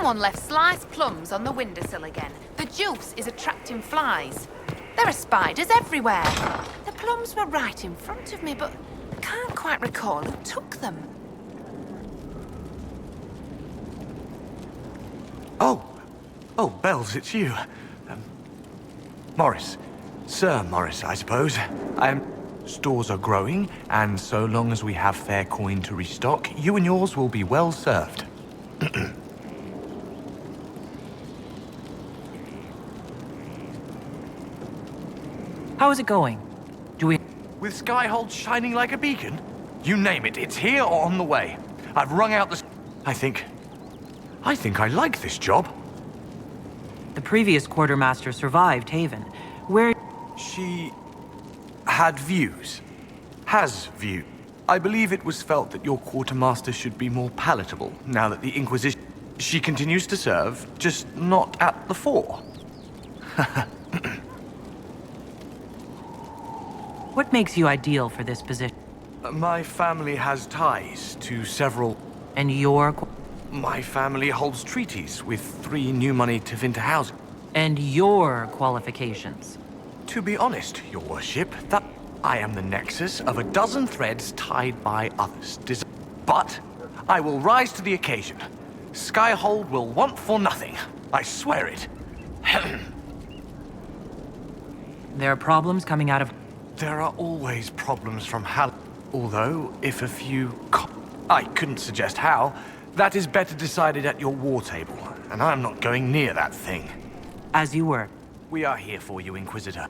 Someone left sliced plums on the windowsill again. The juice is attracting flies. There are spiders everywhere. The plums were right in front of me, but I can't quite recall who took them. Oh, Bells, it's you. Morris. Sir Morris, I suppose. Stores are growing, and so long as we have fair coin to restock, you and yours will be well served. How is it going? With Skyhold shining like a beacon? You name it, it's here or on the way. I've wrung out the... I think I like this job. The previous quartermaster survived Haven. Where... She had views. Has views. I believe it was felt that your quartermaster should be more palatable now that the Inquisition... She continues to serve, just not at the fore. What makes you ideal for this position? My family has ties to several... And your... My family holds treaties with 3 new money Tevinter housing. And your qualifications? To be honest, your worship, that I am the nexus of a dozen threads tied by others. But I will rise to the occasion. Skyhold will want for nothing. I swear it. There are problems coming out of... There are always problems from Hal. Although, if a few... I couldn't suggest how. That is better decided at your war table, and I'm not going near that thing. As you were. We are here for you, Inquisitor.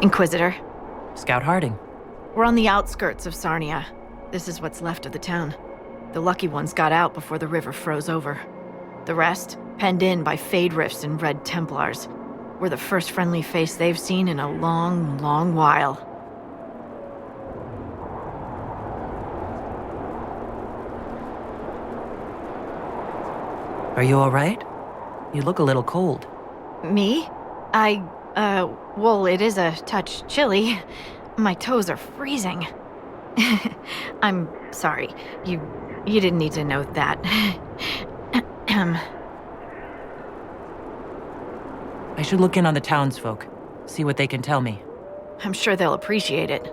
Inquisitor. Scout Harding. We're on the outskirts of Sarnia. This is what's left of the town. The lucky ones got out before the river froze over. The rest, penned in by Fade Rifts and Red Templars. We're the first friendly face they've seen in a long, long while. Are you all right? You look a little cold. Me? Well, it is a touch chilly. My toes are freezing. I'm sorry. You didn't need to know that. I should look in on the townsfolk, see what they can tell me. I'm sure they'll appreciate it.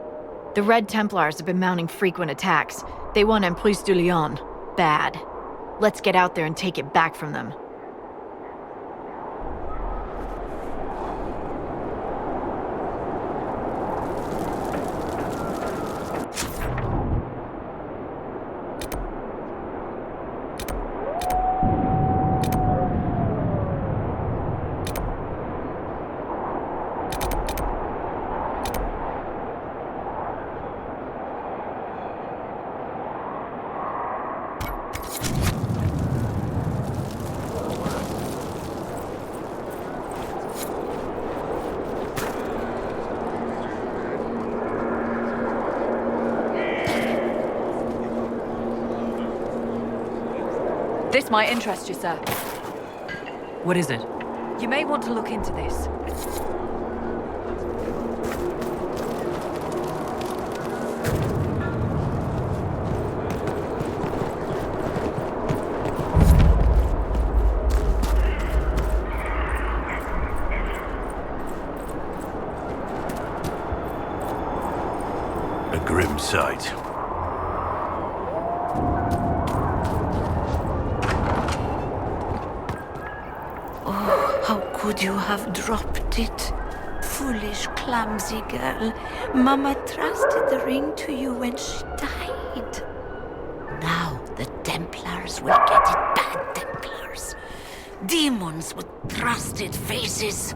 The Red Templars have been mounting frequent attacks. They want Emprise du Lion. Bad. Let's get out there and take it back from them. This might interest you, sir. What is it? You may want to look into this. A grim sight. Could you have dropped it? Foolish, clumsy girl. Mama trusted the ring to you when she died. Now the Templars will get it, bad Templars. Demons with trusted faces.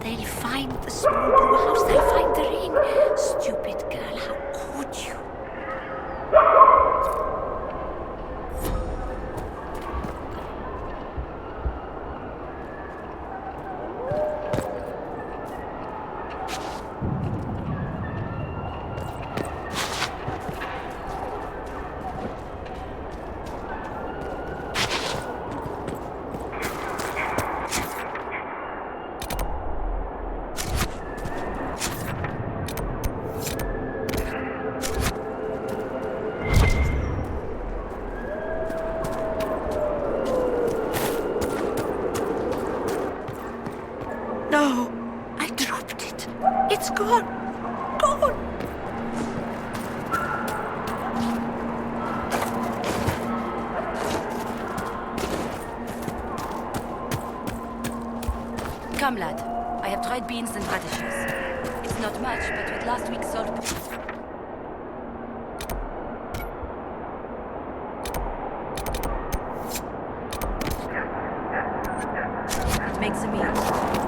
They'll find the small brew house, they'll find the ring. Stupid girl, how could you? No, I dropped it. It's gone. Gone. Come, lad. I have tried beans and radishes. It's not much, but with last week's salt... It makes a meal.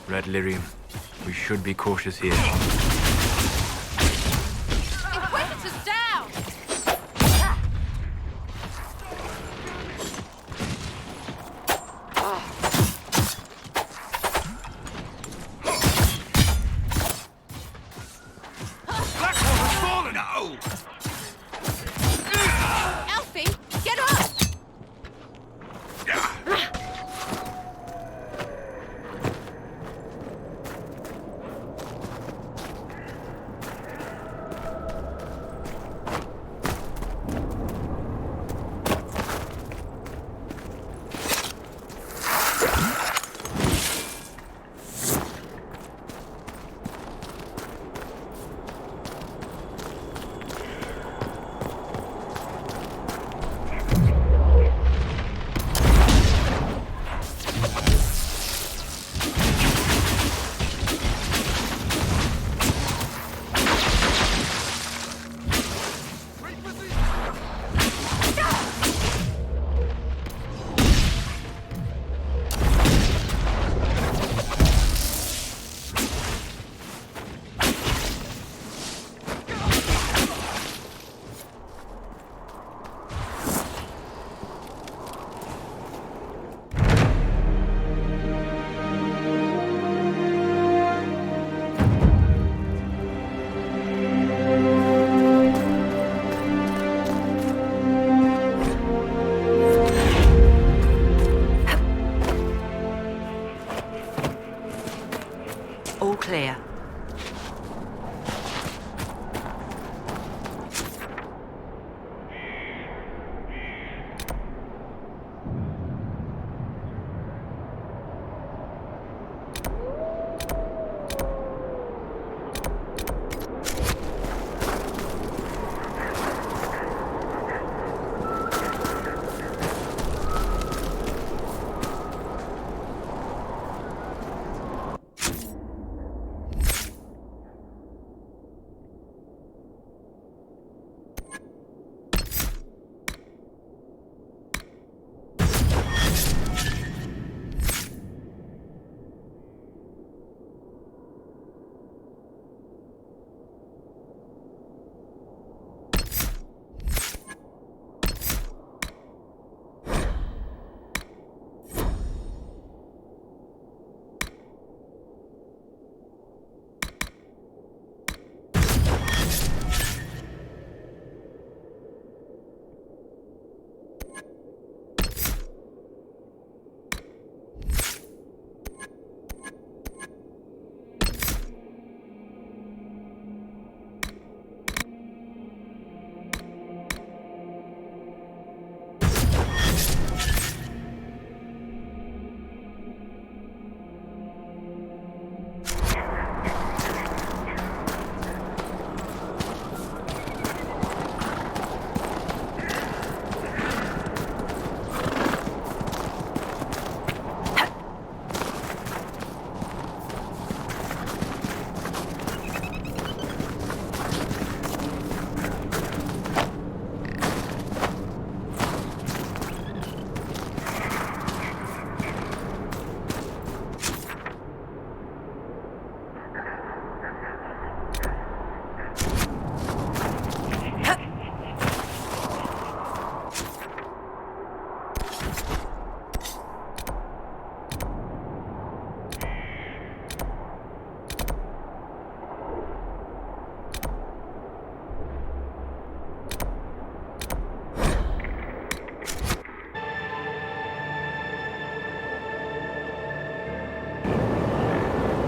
Red Lyrium. We should be cautious here. Inquisitors down! Elfie, get up!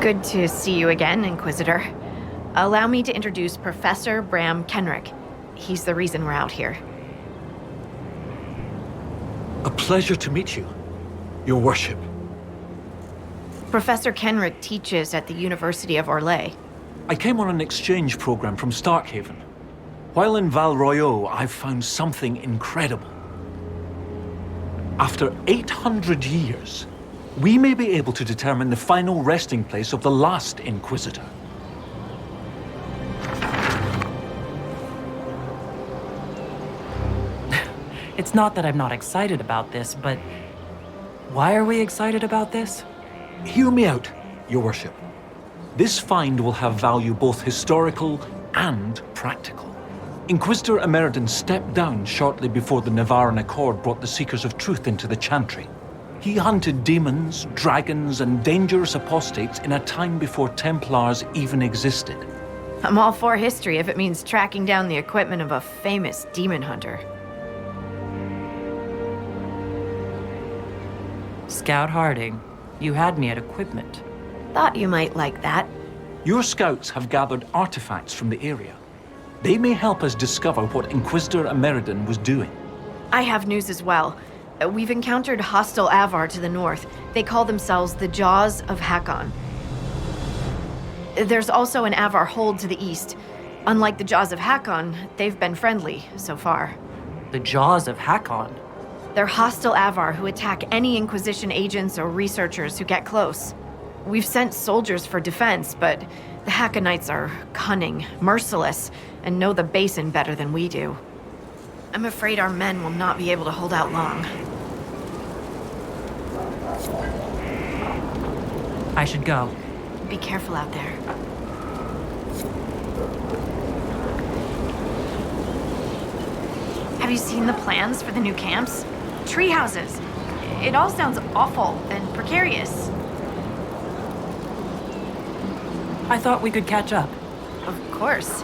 Good to see you again, Inquisitor. Allow me to introduce Professor Bram Kenrick. He's the reason we're out here. A pleasure to meet you, Your Worship. Professor Kenrick teaches at the University of Orlais. I came on an exchange program from Starkhaven. While in Val Royeaux, I've found something incredible. After 800 years, we may be able to determine the final resting place of the last Inquisitor. It's not that I'm not excited about this, but why are we excited about this? Hear me out, Your Worship. This find will have value both historical and practical. Inquisitor Emeridon stepped down shortly before the Nevarran Accord brought the Seekers of Truth into the Chantry. He hunted demons, dragons, and dangerous apostates in a time before Templars even existed. I'm all for history if it means tracking down the equipment of a famous demon hunter. Scout Harding, you had me at equipment. Thought you might like that. Your scouts have gathered artifacts from the area. They may help us discover what Inquisitor Emeridon was doing. I have news as well. We've encountered hostile Avar to the north. They call themselves the Jaws of Hakon. There's also an Avar hold to the east. Unlike the Jaws of Hakon, they've been friendly so far. The Jaws of Hakon? They're hostile Avar who attack any Inquisition agents or researchers who get close. We've sent soldiers for defense, but the Hakonites are cunning, merciless, and know the basin better than we do. I'm afraid our men will not be able to hold out long. I should go. Be careful out there. Have you seen the plans for the new camps? Tree houses. It all sounds awful and precarious. I thought we could catch up. Of course.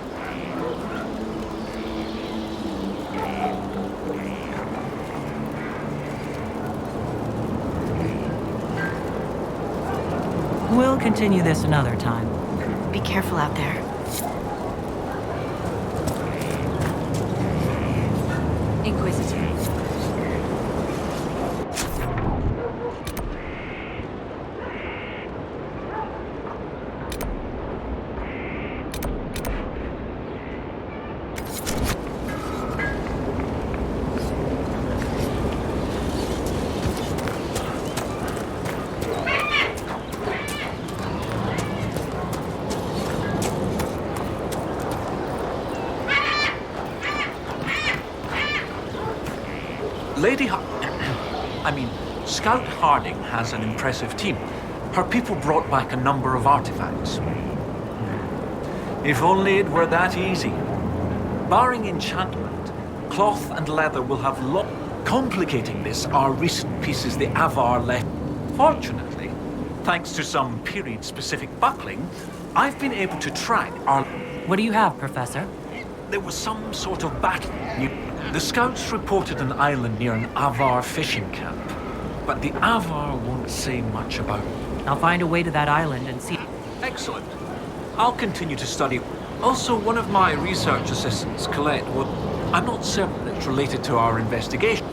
We'll continue this another time. Be careful out there. Inquisitor. Scout Harding has an impressive team. Her people brought back a number of artifacts. If only it were that easy. Barring enchantment, cloth and leather will have Complicating this are recent pieces the Avar left. Fortunately, thanks to some period-specific buckling, I've been able to track our... What do you have, Professor? There was some sort of battle. The scouts reported an island near an Avar fishing camp, but the Avar won't say much about it. I'll find a way to that island and see... Excellent. I'll continue to study. Also, one of my research assistants, Colette, I'm not certain it's related to our investigation.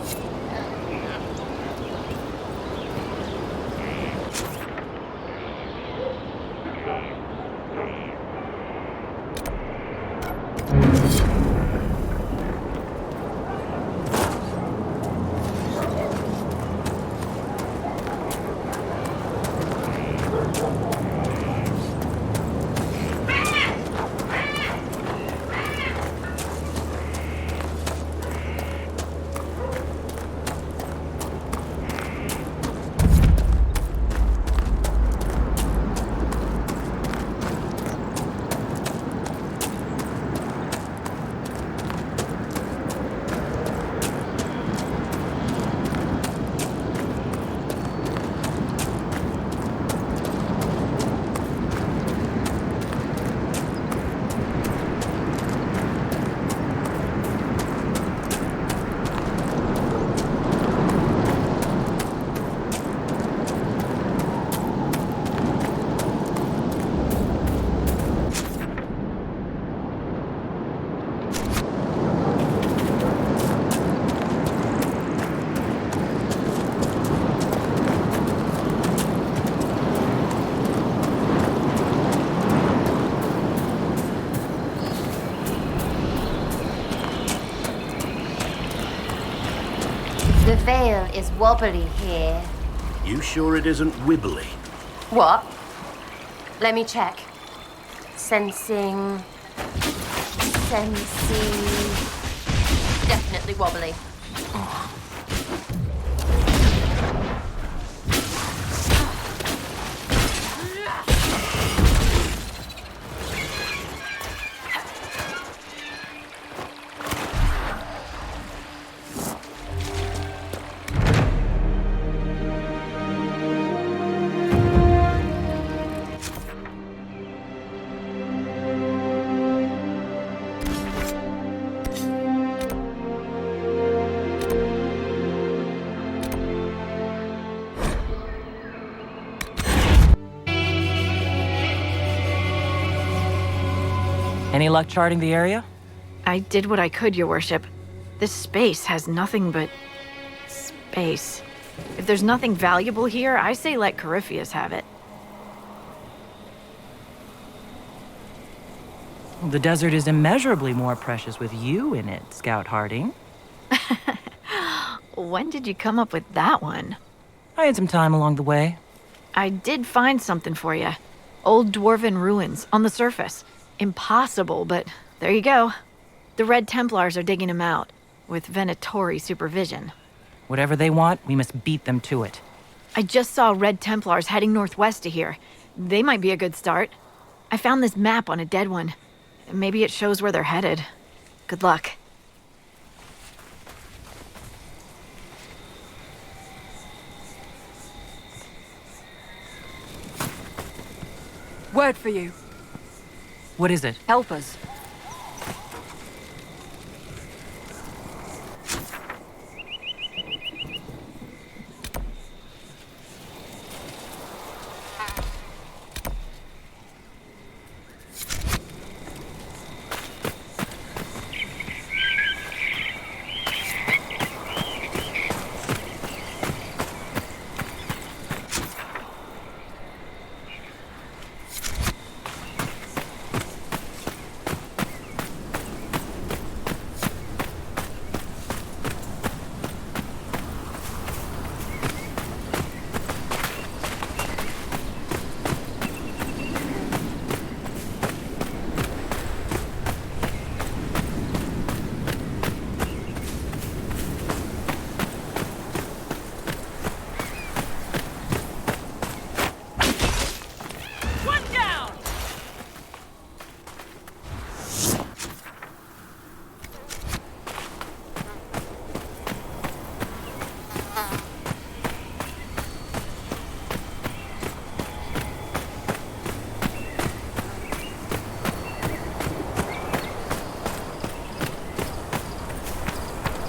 The veil is wobbly here. You sure it isn't wibbly? What? Let me check. Sensing. Definitely wobbly. Any luck charting the area? I did what I could, Your Worship. This space has nothing but space. If there's nothing valuable here, I say let Corypheus have it. The desert is immeasurably more precious with you in it, Scout Harding. When did you come up with that one? I had some time along the way. I did find something for you. Old dwarven ruins on the surface. Impossible, but there you go. The Red Templars are digging them out, with Venatori supervision. Whatever they want, we must beat them to it. I just saw Red Templars heading northwest to here. They might be a good start. I found this map on a dead one. Maybe it shows where they're headed. Good luck. Word for you. What is it? Help us.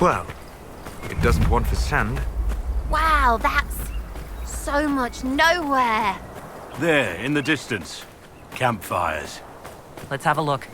Well, it doesn't want for sand. Wow, that's so much nowhere. There, in the distance. Campfires. Let's have a look.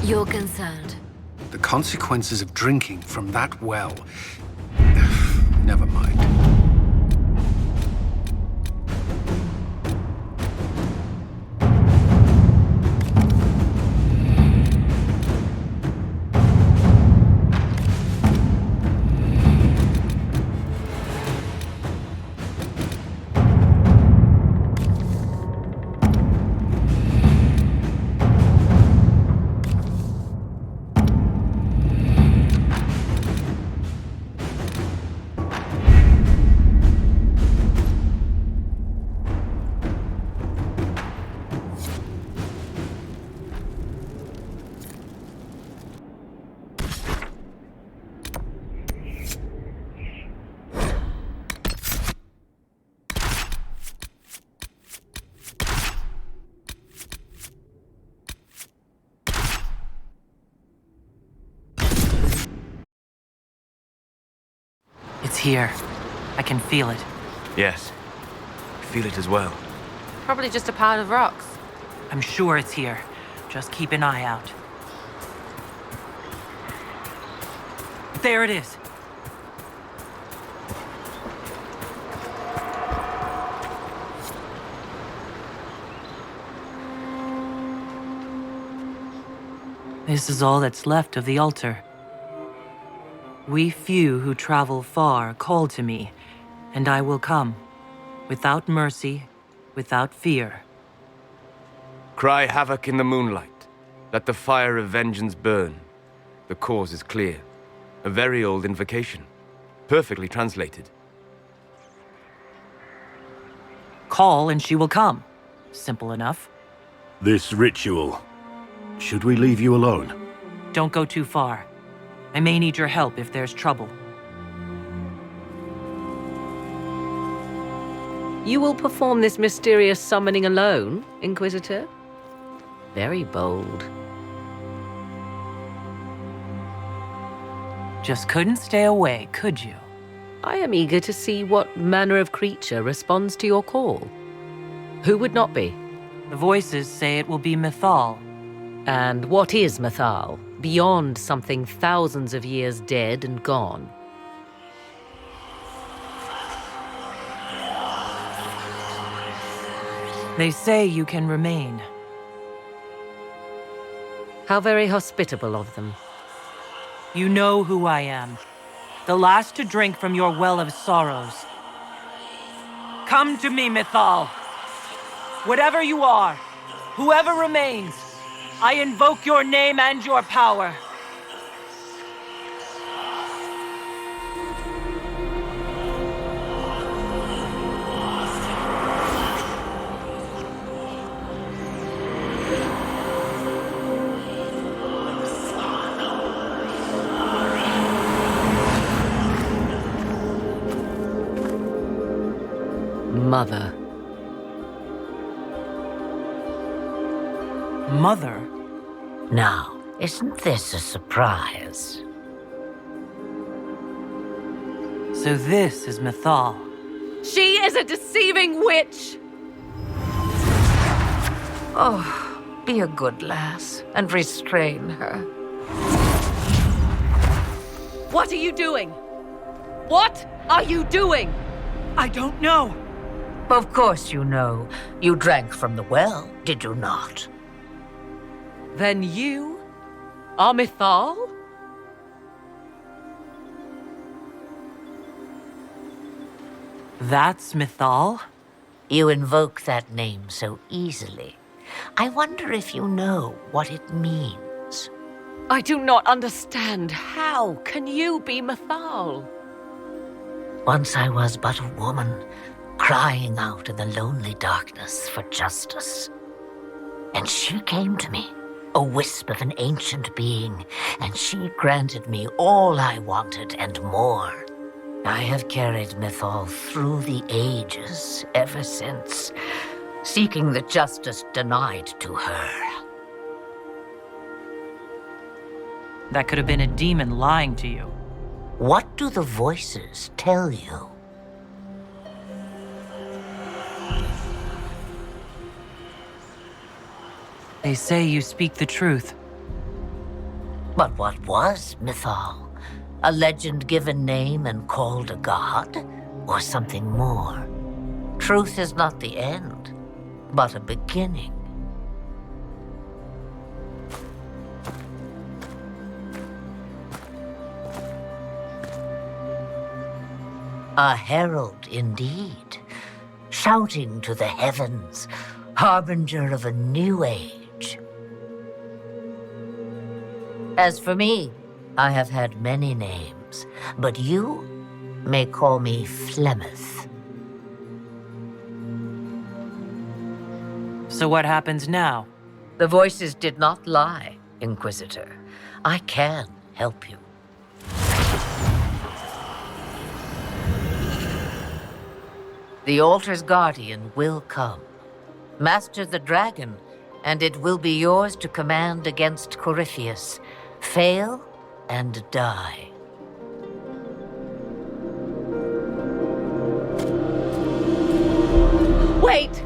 You're concerned. The consequences of drinking from that well. Never mind. It's here. I can feel it. Yes. I feel it as well. Probably just a pile of rocks. I'm sure it's here. Just keep an eye out. There it is. This is all that's left of the altar. We few who travel far call to me, and I will come, without mercy, without fear. Cry havoc in the moonlight. Let the fire of vengeance burn. The cause is clear. A very old invocation. Perfectly translated. Call and she will come. Simple enough. This ritual. Should we leave you alone? Don't go too far. I may need your help if there's trouble. You will perform this mysterious summoning alone, Inquisitor? Very bold. Just couldn't stay away, could you? I am eager to see what manner of creature responds to your call. Who would not be? The voices say it will be Mythal. And what is Mythal, beyond something thousands of years dead and gone? They say you can remain. How very hospitable of them. You know who I am. The last to drink from your well of sorrows. Come to me, Mythal. Whatever you are, whoever remains, I invoke your name and your power. Mother. Mother? Now, isn't this a surprise? So this is Mythal. She is a deceiving witch! Oh, be a good lass and restrain her. What are you doing? What are you doing? I don't know. Of course you know. You drank from the well, did you not? Then you are Mythal? That's Mythal? You invoke that name so easily. I wonder if you know what it means. I do not understand. How can you be Mythal? Once I was but a woman, crying out in the lonely darkness for justice. And she came to me, a wisp of an ancient being, and she granted me all I wanted and more. I have carried Mythal through the ages ever since, seeking the justice denied to her. That could have been a demon lying to you. What do the voices tell you? They say you speak the truth. But what was Mythal? A legend given name and called a god? Or something more? Truth is not the end, but a beginning. A herald indeed, shouting to the heavens, harbinger of a new age. As for me, I have had many names, but you may call me Flemeth. So what happens now? The voices did not lie, Inquisitor. I can help you. The altar's guardian will come. Master the dragon, and it will be yours to command against Corypheus. Fail and die. Wait!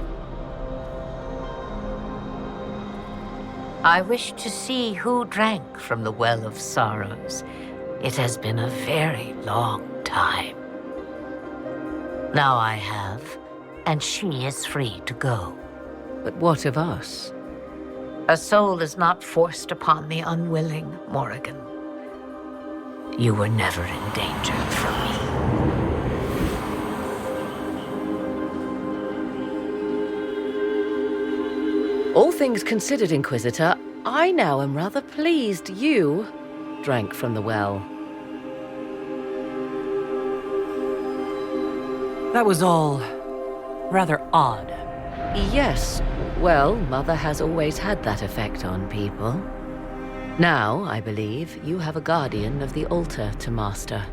I wish to see who drank from the Well of Sorrows. It has been a very long time. Now I have, and she is free to go. But what of us? A soul is not forced upon the unwilling, Morrigan. You were never in danger from me. All things considered, Inquisitor, I now am rather pleased you drank from the well. That was all rather odd. Yes, well, Mother has always had that effect on people. Now, I believe, you have a guardian of the altar to master.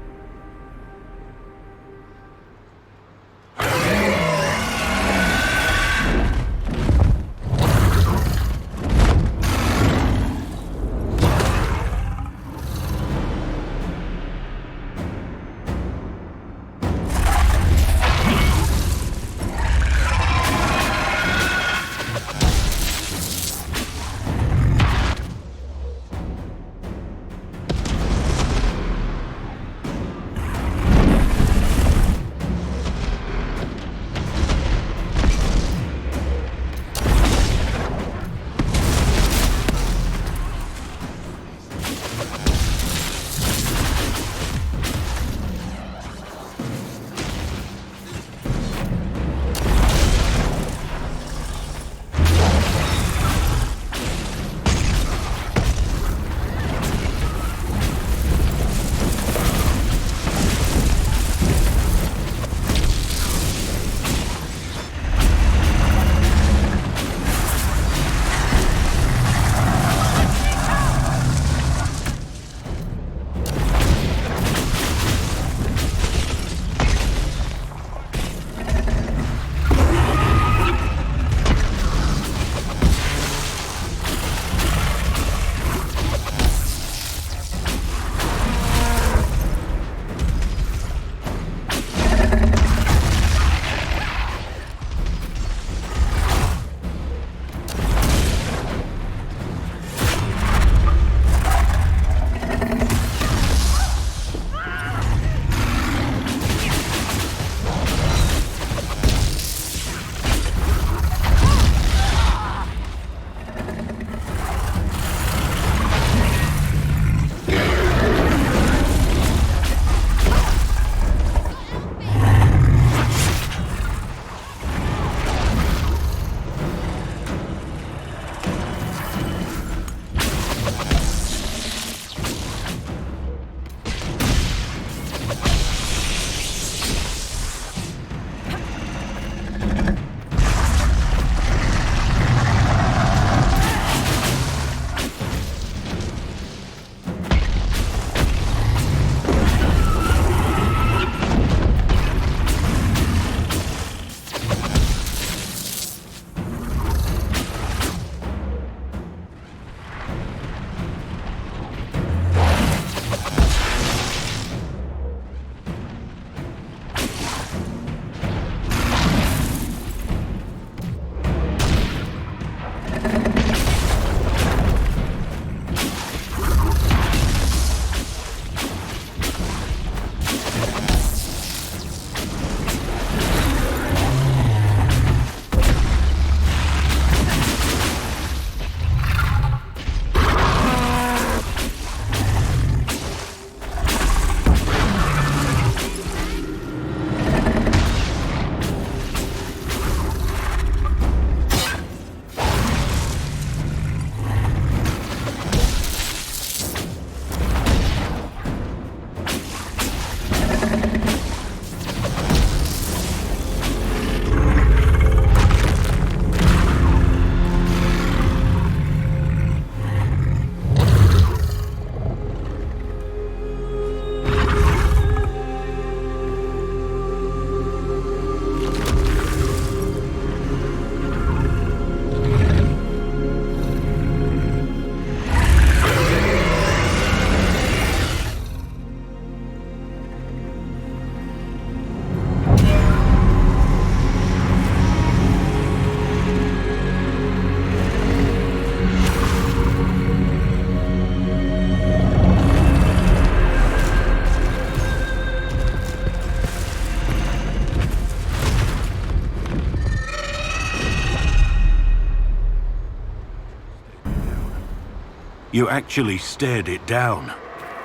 You actually stared it down.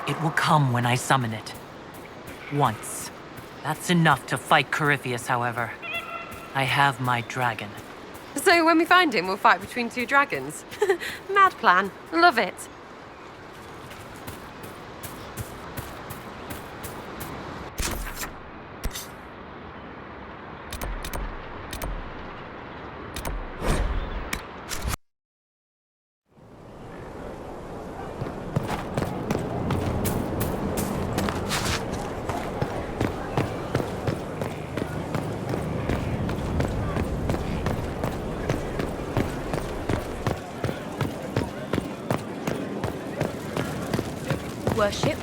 It will come when I summon it. Once. That's enough to fight Corypheus, however. I have my dragon. So when we find him, we'll fight between two dragons. Mad plan. Love it. Worship.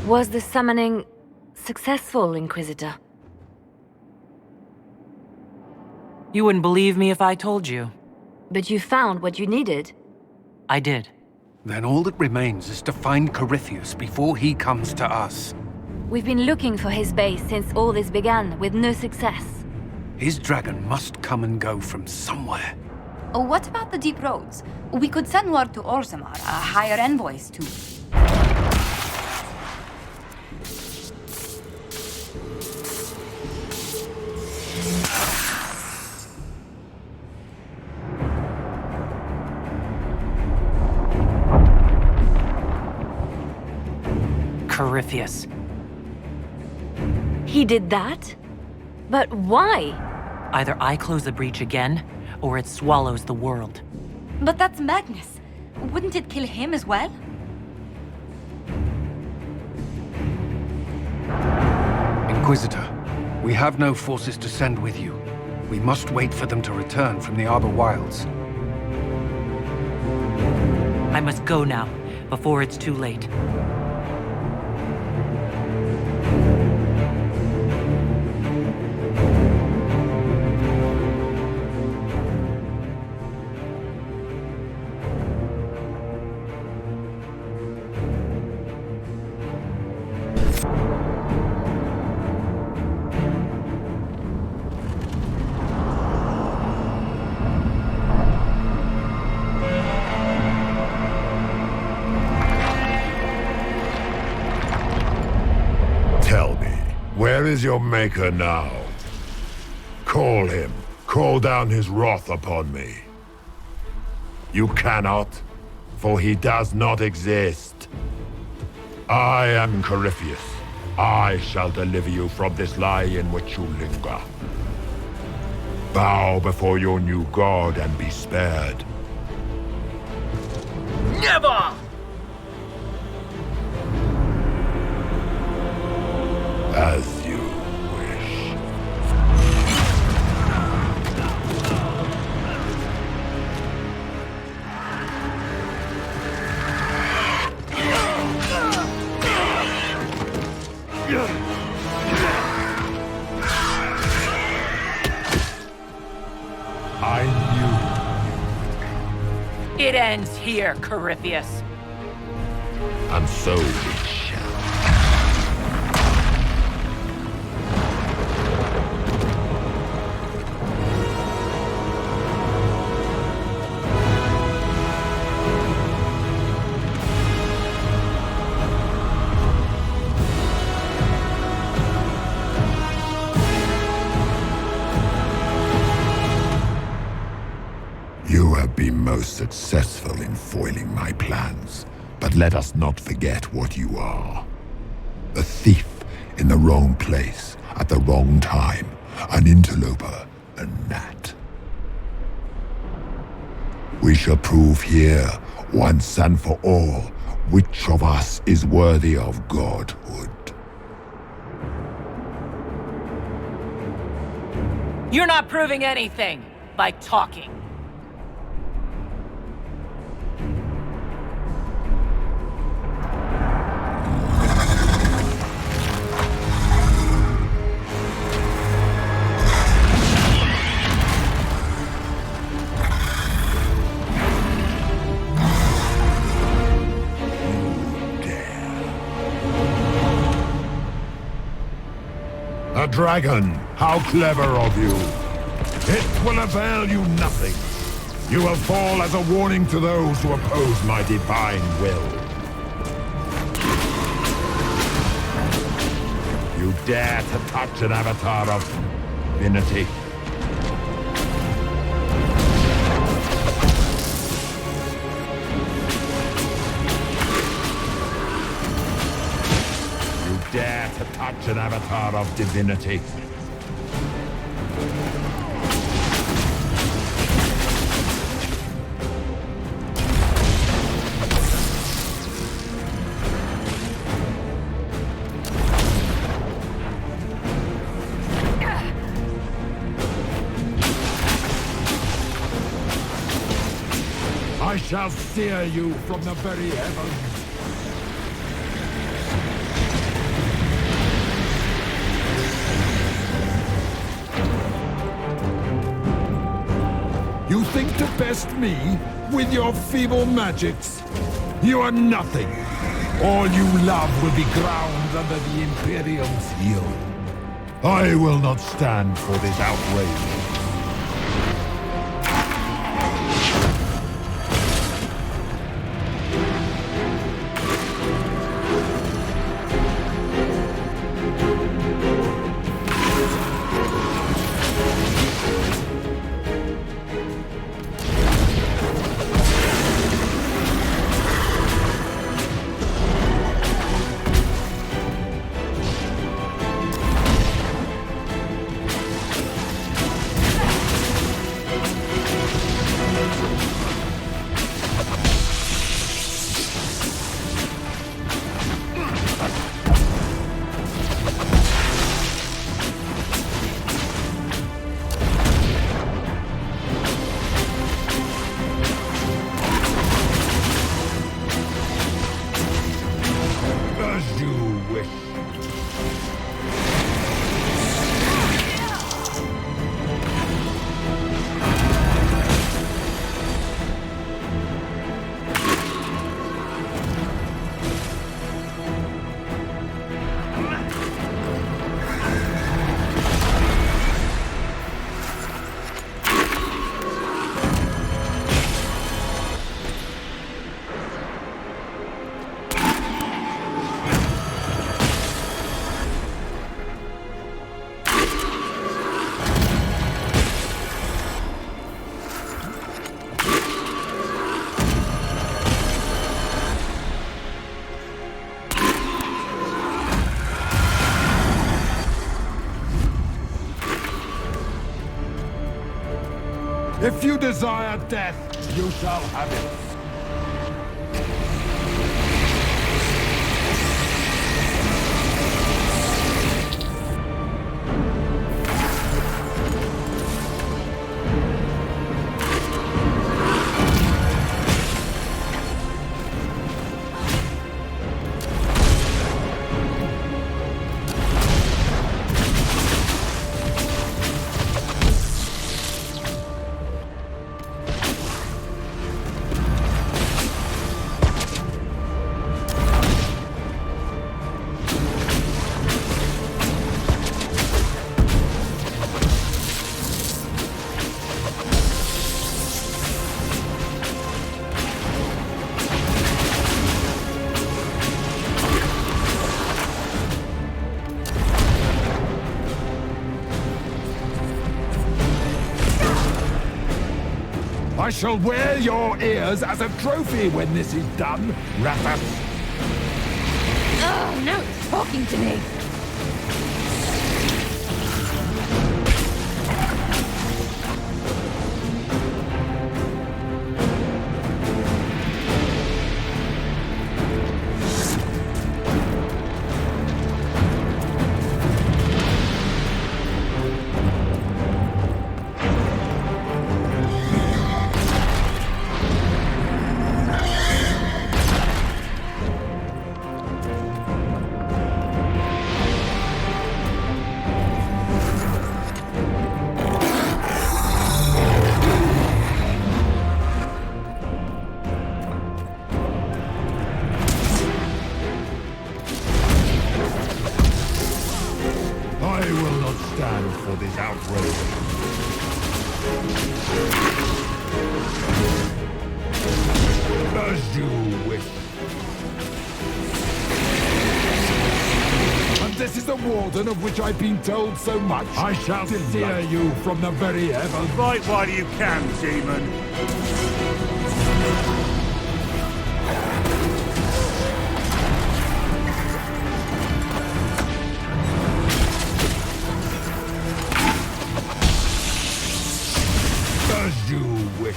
Was the summoning successful, Inquisitor? You wouldn't believe me if I told you. But you found what you needed? I did. Then all that remains is to find Corypheus before he comes to us. We've been looking for his base since all this began, with no success. His dragon must come and go from somewhere. Oh, what about the deep roads? We could send word to Orzammar, hire envoys too. Corypheus. He did that? But why? Either I close the breach again, or it swallows the world. But that's Magnus. Wouldn't it kill him as well? Inquisitor, we have no forces to send with you. We must wait for them to return from the Arbor Wilds. I must go now, before it's too late. Where is your maker now? Call him. Call down his wrath upon me. You cannot, for he does not exist. I am Corypheus. I shall deliver you from this lie in which you linger. Bow before your new god and be spared. Never! As you wish. I knew. It ends here, Corypheus. And so it shall. You have been most successful in foiling my plans, but let us not forget what you are. A thief in the wrong place at the wrong time, an interloper, a gnat. We shall prove here, once and for all, Which of us is worthy of godhood? You're not proving anything by talking. A dragon! How clever of you! It will avail you nothing. You will fall as a warning to those who oppose my divine will. You dare to touch an avatar of divinity? Dare to touch an avatar of divinity. I shall sear you from the very heavens. You think to best me with your feeble magics? You are nothing. All you love will be ground under the Imperium's heel. I will not stand for this outrage. If you desire death, you shall have it. I shall wear your ears as a trophy when this is done, Rathas. Oh, no, it's talking to me. you wish. And this is the Warden of which I've been told so much. I shall sear you from the very heavens. Fight while you can, demon. As you wish.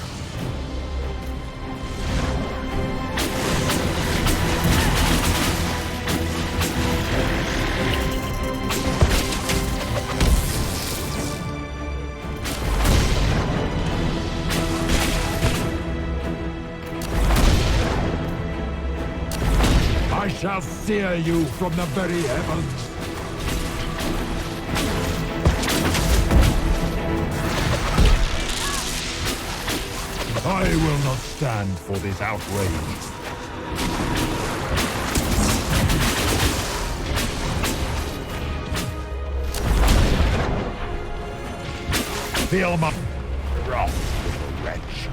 I shall sear you from the very heavens. I will not stand for this outrage. Feel my wrath, wretch.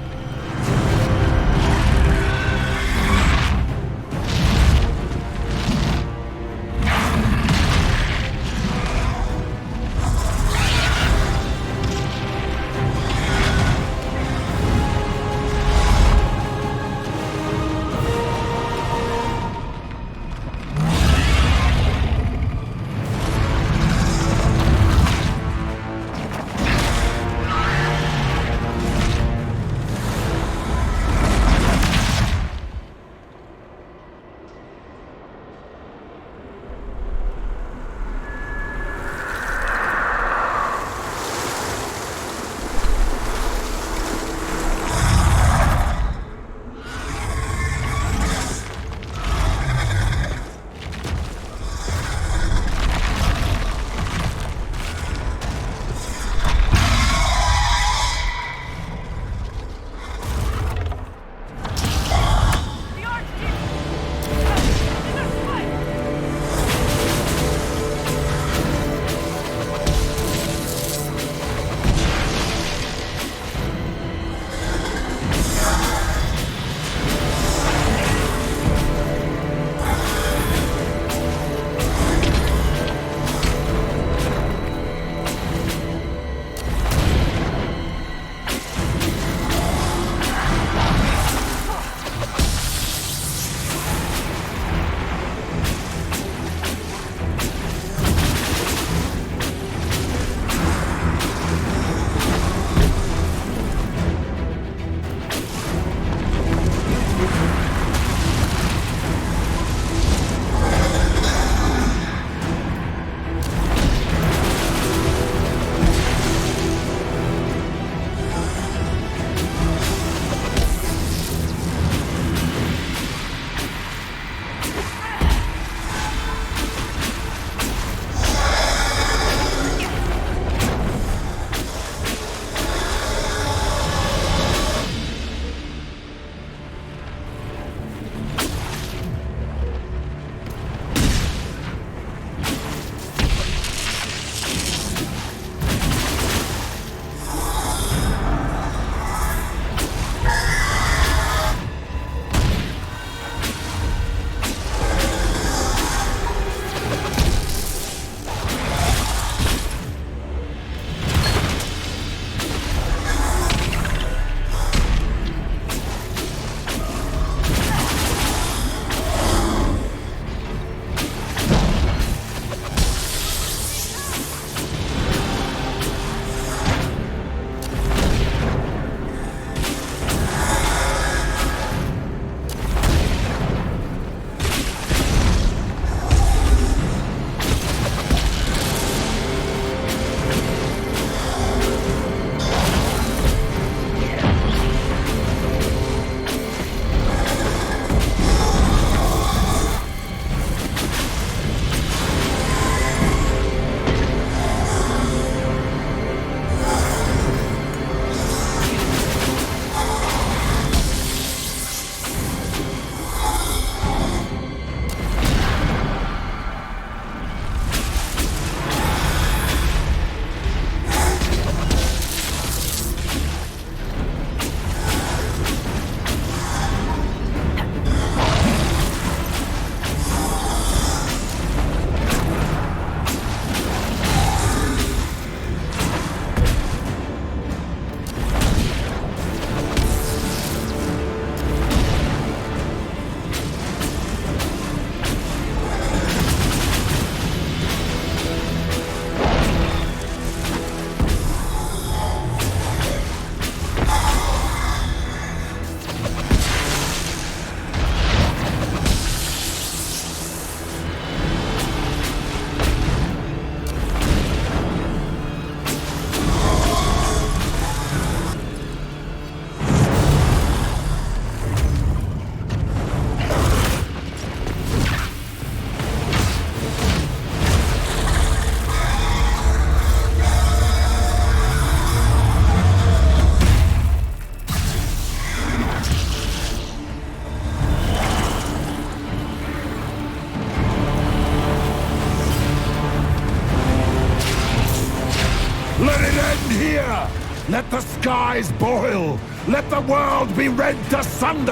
skies boil! Let the world be rent asunder!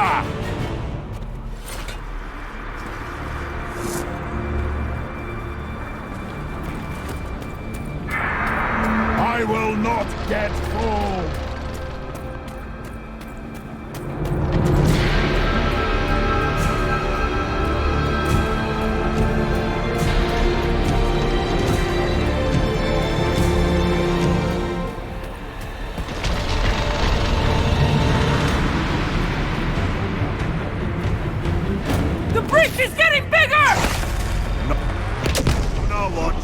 I will not get full! The breach is getting bigger! Now watch.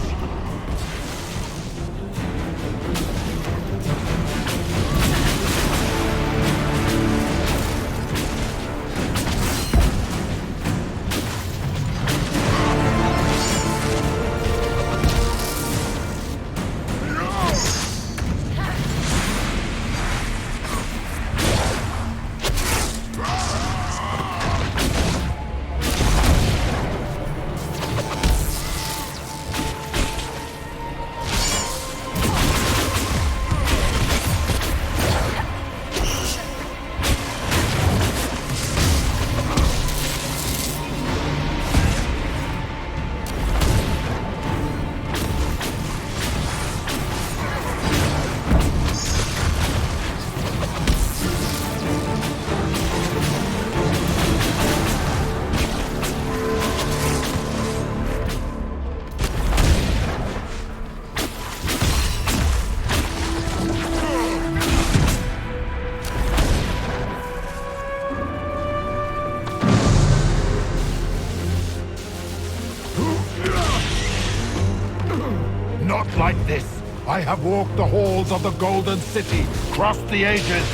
Not like this. I have walked the halls of the Golden City, crossed the ages.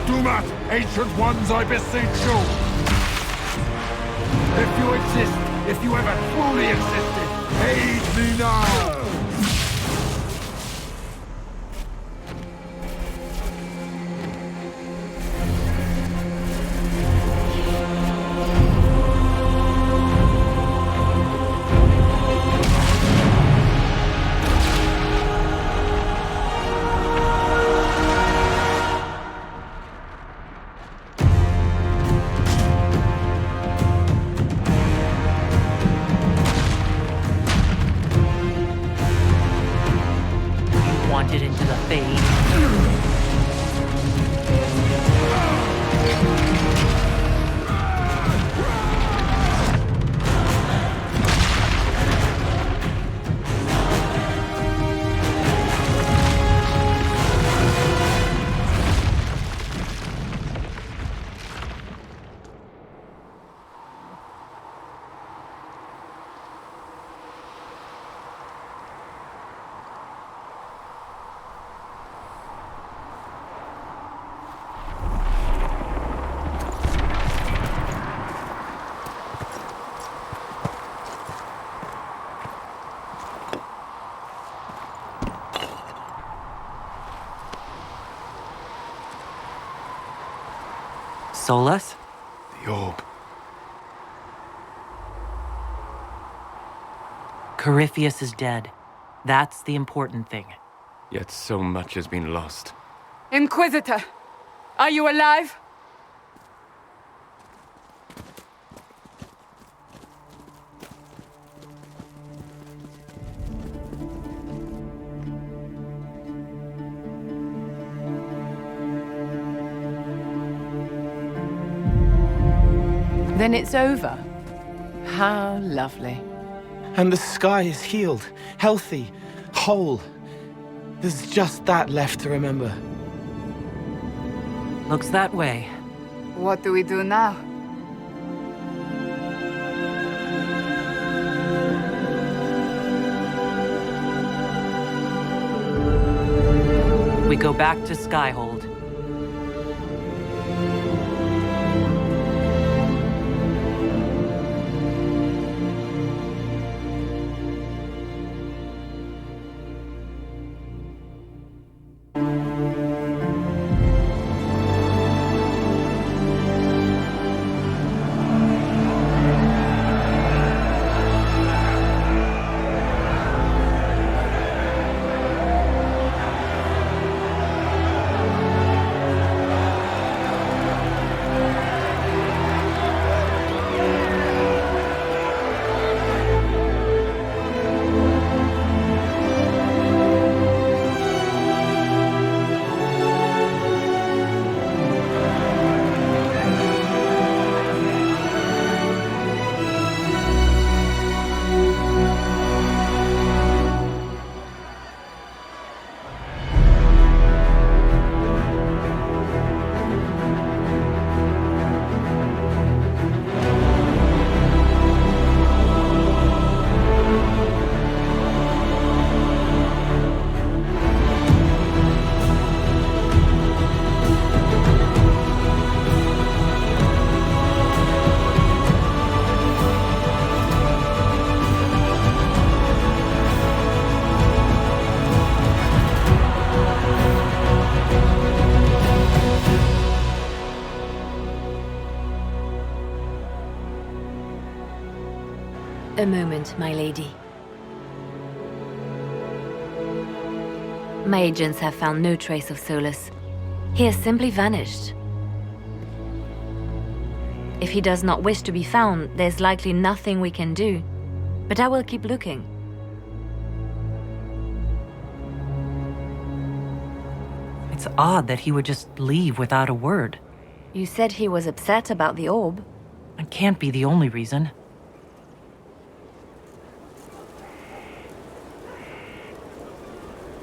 Do not, ancient ones, I beseech you. If you exist, if you ever truly existed, aid me now. Wanted into the fade. Solus? The orb. Corypheus is dead. That's the important thing. Yet so much has been lost. Inquisitor, are you alive? Then it's over. How lovely. And the sky is healed, healthy, whole. There's just that left to remember. Looks that way. What do we do now? We go back to Skyhold. A moment, my lady. My agents have found no trace of Solus. He has simply vanished. If he does not wish to be found, there's likely nothing we can do. But I will keep looking. It's odd that he would just leave without a word. You said he was upset about the orb. It can't be the only reason.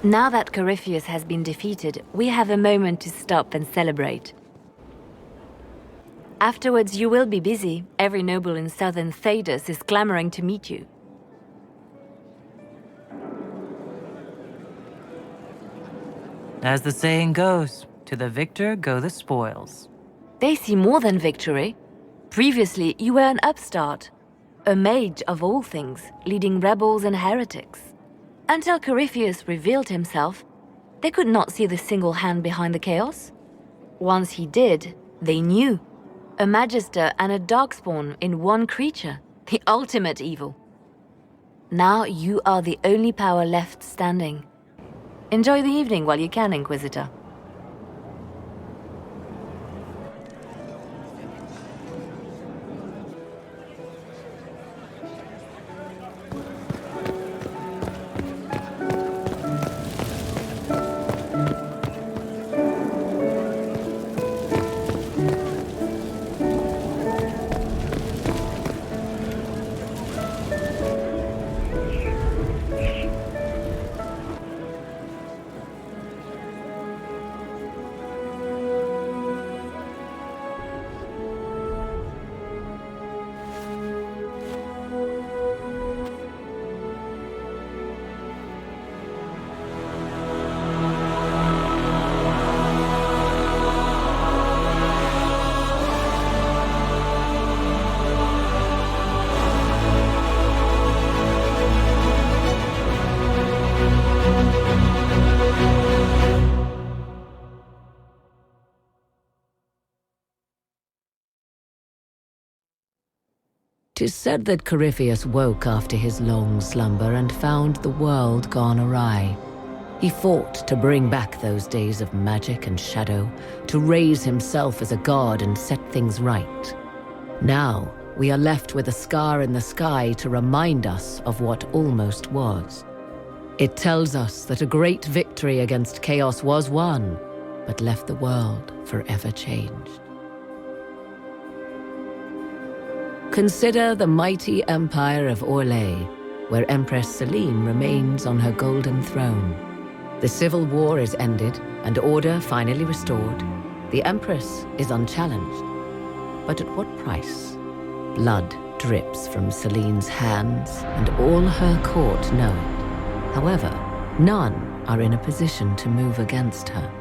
Now that Corypheus has been defeated, we have a moment to stop and celebrate. Afterwards, you will be busy. Every noble in southern Thedas is clamoring to meet you. As the saying goes, to the victor go the spoils. They see more than victory. Previously, you were an upstart, a mage of all things, leading rebels and heretics. Until Corypheus revealed himself, they could not see the single hand behind the chaos. Once he did, they knew. A magister and a darkspawn in one creature, the ultimate evil. Now you are the only power left standing. Enjoy the evening while you can, Inquisitor. Tis said that Corypheus woke after his long slumber and found the world gone awry. He fought to bring back those days of magic and shadow, to raise himself as a god and set things right. Now, we are left with a scar in the sky to remind us of what almost was. It tells us that a great victory against chaos was won, but left the world forever changed. Consider the mighty empire of Orlais, where Empress Celine remains on her golden throne. The civil war is ended and order finally restored. The Empress is unchallenged. But at what price? Blood drips from Celine's hands, and all her court know it. However, none are in a position to move against her.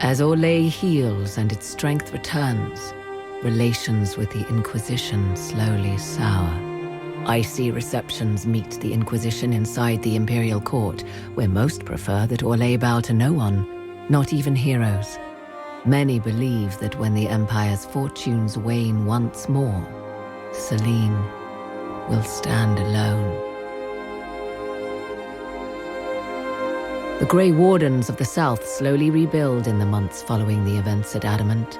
As Orlais heals and its strength returns, relations with the Inquisition slowly sour. Icy receptions meet the Inquisition inside the Imperial Court, where most prefer that Orlais bow to no one, not even heroes. Many believe that when the Empire's fortunes wane once more, Celine will stand alone. The Grey Wardens of the South slowly rebuild in the months following the events at Adamant.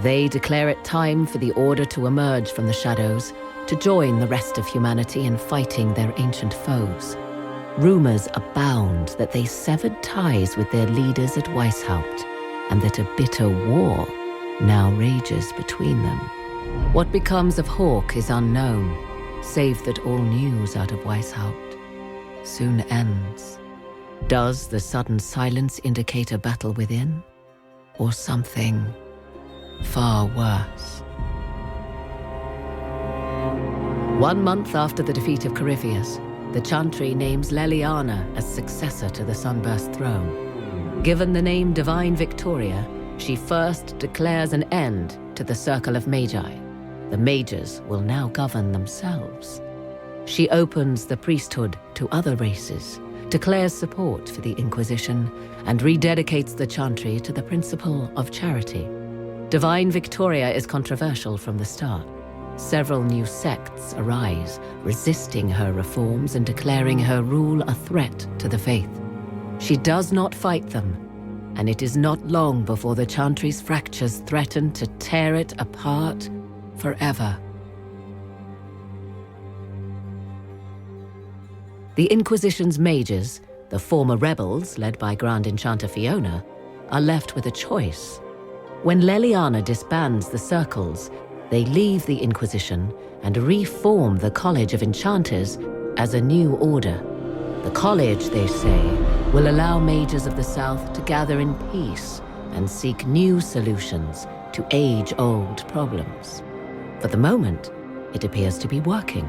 They declare it time for the Order to emerge from the shadows, to join the rest of humanity in fighting their ancient foes. Rumors abound that they severed ties with their leaders at Weishaupt, and that a bitter war now rages between them. What becomes of Hawke is unknown, save that all news out of Weishaupt soon ends. Does the sudden silence indicate a battle within, or something far worse? 1 month after the defeat of Corypheus, the Chantry names Leliana as successor to the Sunburst throne. Given the name Divine Victoria, she first declares an end to the Circle of Magi. The mages will now govern themselves. She opens the priesthood to other races, declares support for the Inquisition, and rededicates the Chantry to the principle of charity. Divine Victoria is controversial from the start. Several new sects arise, resisting her reforms and declaring her rule a threat to the faith. She does not fight them, and it is not long before the Chantry's fractures threaten to tear it apart forever. The Inquisition's mages, the former rebels led by Grand Enchanter Fiona, are left with a choice. When Leliana disbands the circles, they leave the Inquisition and reform the College of Enchanters as a new order. The college, they say, will allow mages of the South to gather in peace and seek new solutions to age-old problems. For the moment, it appears to be working.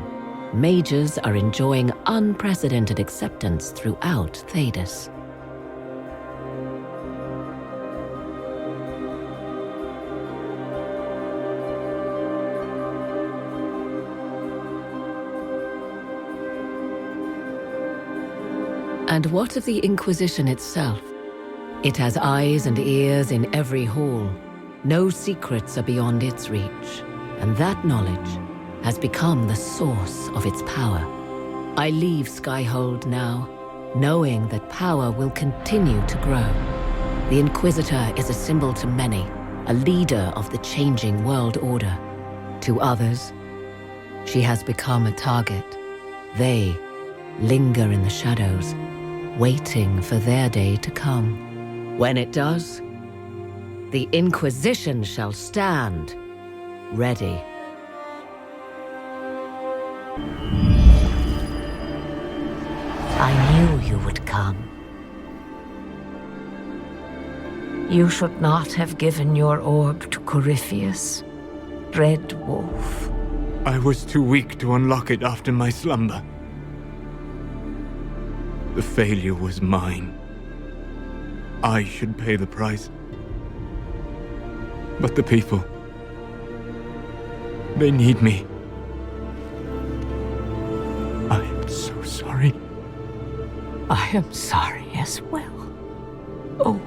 Mages are enjoying unprecedented acceptance throughout Thedas. And what of the Inquisition itself? It has eyes and ears in every hall. No secrets are beyond its reach, and that knowledge has become the source of its power. I leave Skyhold now, knowing that power will continue to grow. The Inquisitor is a symbol to many, a leader of the changing world order. To others, she has become a target. They linger in the shadows, waiting for their day to come. When it does, the Inquisition shall stand ready. I knew you would come. You should not have given your orb to Corypheus, Red Wolf. I was too weak to unlock it after my slumber. The failure was mine. I should pay the price. But the people, they need me. I am so sorry. I am sorry as well. Oh,